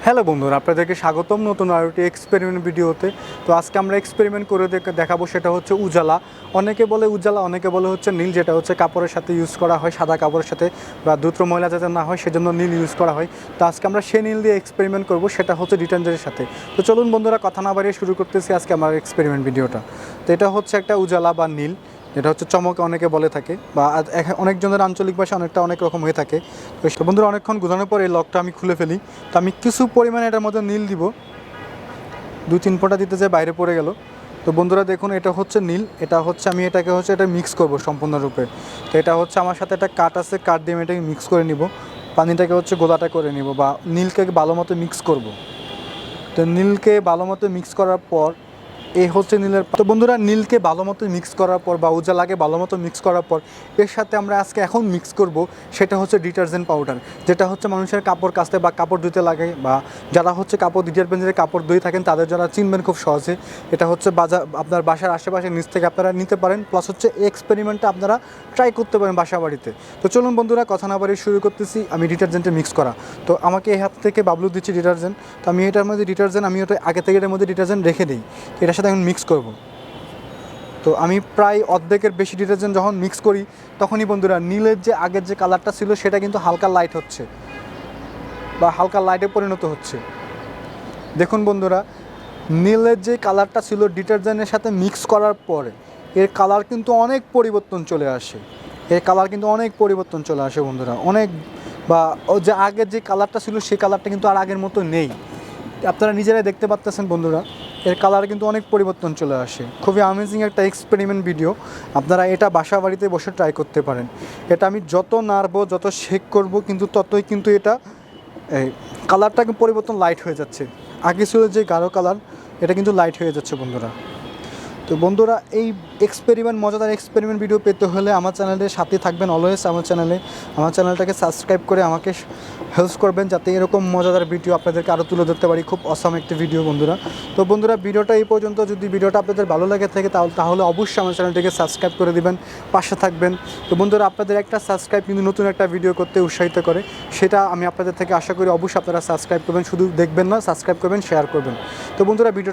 Hello বন্ধুরা, আপনাদেরকে স্বাগতম নতুন আরেকটি এক্সপেরিমেন্ট ভিডিওতে। তো আজকে আমরা এক্সপেরিমেন্ট করে দেখাবো, সেটা হচ্ছে উজালা। অনেকে বলে উজালা, অনেকে বলে হচ্ছে নীল, যেটা হচ্ছে কাপড়ের সাথে ইউজ করা হয়, সাদা কাপড়ের সাথে, বা দ্রুত ময়লা যাতে না হয় সেজন্য নীল ইউজ করা হয়। তো আজকে আমরা সেই নীল দিয়ে এক্সপেরিমেন্ট করব, সেটা হচ্ছে ডিটারজেন্টের সাথে। তো চলুন বন্ধুরা, কথা না বাড়িয়ে শুরু করতেছি আজকে আমার এক্সপেরিমেন্ট ভিডিওটা। তো এটা হচ্ছে একটা উজালা বা নীল, যেটা হচ্ছে চমক অনেকে বলে থাকে, বা অনেকজনের আঞ্চলিক ভাষা অনেক রকম হয়ে থাকে। তো বন্ধুরা, অনেকক্ষণ গোছানোর পর এই লকটা আমি খুলে ফেলি। তো আমি কিছু পরিমাণে এটার মধ্যে নীল দিব, 2-3 ফোঁটা দিতে যেয়ে বাইরে পড়ে গেল। তো বন্ধুরা দেখুন, এটা হচ্ছে নীল, এটা হচ্ছে আমি এটাকে হচ্ছে এটা মিক্স করব সম্পূর্ণরূপে। তো এটা হচ্ছে আমার সাথে একটা কাঠ আছে, কাঠ দিয়ে আমি এটাকে মিক্স করে নিব, পানিটাকে হচ্ছে গোলাটা করে নিব, বা নীলকে ভালো মতো মিক্স করব। তো নীলকে ভালো মতো মিক্স করার পর এই হচ্ছে নীলের। তো বন্ধুরা, নীলকে ভালো মতো মিক্স করার পর বা উজালাকে ভালো মতো মিক্স করার পর এর সাথে আমরা আজকে এখন মিক্স করব, সেটা হচ্ছে ডিটারজেন্ট পাউডার, যেটা হচ্ছে মানুষের কাপড় কাচতে বা কাপড় ধুতে লাগে, বা যারা হচ্ছে কাপড় ডিটারজেন্টের কাপড় ধুয়ে থাকেন তাদের যারা চিনবেন খুব সহজে। এটা হচ্ছে আপনার বাসার আশেপাশে নিচ থেকে আপনারা নিতে পারেন, প্লাস হচ্ছে এই এক্সপেরিমেন্টটা আপনারা ট্রাই করতে পারেন বাসা বাড়িতে। তো চলুন বন্ধুরা, কথা না বাড়িয়ে শুরু করতেছি আমি ডিটারজেন্টে মিক্স করা। তো আমাকে এই হাত থেকে বাবলু দিচ্ছি ডিটারজেন্ট। তো আমি এটার মধ্যে ডিটারজেন্ট, আমি ওটা আগে থেকে এটার মধ্যে ডিটারজেন্ট রেখে দিই, এটার সাথে আমি মিক্স করব। তো আমি প্রায় অর্ধেকের বেশি ডিটারজেন্ট যখন মিক্স করি, তখনই বন্ধুরা নীলের যে আগের যে কালারটা ছিল সেটা কিন্তু হালকা লাইট হচ্ছে, বা হালকা লাইটে পরিণত হচ্ছে। দেখুন বন্ধুরা, নীলের যে কালারটা ছিল ডিটারজেন্টের সাথে মিক্স করার পরে এর কালার কিন্তু অনেক পরিবর্তন চলে আসে। এর কালার কিন্তু অনেক পরিবর্তন চলে আসে বন্ধুরা, অনেক। বা ও যে আগের যে কালারটা ছিল সেই কালারটা কিন্তু আর আগের মতো নেই। আপনারা নিজেরাই দেখতে পাচ্ছেন বন্ধুরা, এর কালার কিন্তু অনেক পরিবর্তন চলে আসে। খুবই অ্যামেজিং একটা এক্সপেরিমেন্ট ভিডিও, আপনারা এটা বাসা বাড়িতে বসে ট্রাই করতে পারেন। এটা আমি যত নাড়বো, যত শেক করব, কিন্তু ততই কিন্তু এটা এই কালারটা পরিবর্তন লাইট হয়ে যাচ্ছে। আগে ছিল যে গাঢ় কালার, এটা কিন্তু লাইট হয়ে যাচ্ছে বন্ধুরা। তো বন্ধুরা, এই মজাদার এক্সপেরিমেন্ট ভিডিও পেতে হলে আমার চ্যানেলের সাথে থাকবেন অলওয়েজ। আমার চ্যানেলটাকে সাবস্ক্রাইব করে আমাকে হেল্প করবেন, যাতে এরকম মজাদার ভিডিও আপনাদেরকে আরও তুলে ধরতে পারি। খুব অসাম একটি ভিডিও বন্ধুরা। তো বন্ধুরা, ভিডিওটা এই পর্যন্ত। যদি ভিডিওটা আপনাদের ভালো লাগে থাকে তাহলে অবশ্যই আমার চ্যানেলটিকে সাবস্ক্রাইব করে দিবেন, পাশে থাকবেন। তো বন্ধুরা, আপনাদের একটা সাবস্ক্রাইব কিন্তু নতুন একটা ভিডিও করতে উৎসাহিত করে, সেটা আমি আপনাদের থেকে আশা করি। অবশ্যই আপনারা সাবস্ক্রাইব করবেন, শুধু দেখবেন না, সাবস্ক্রাইব করবেন, শেয়ার করবেন। তো বন্ধুরা, ভিডিওটা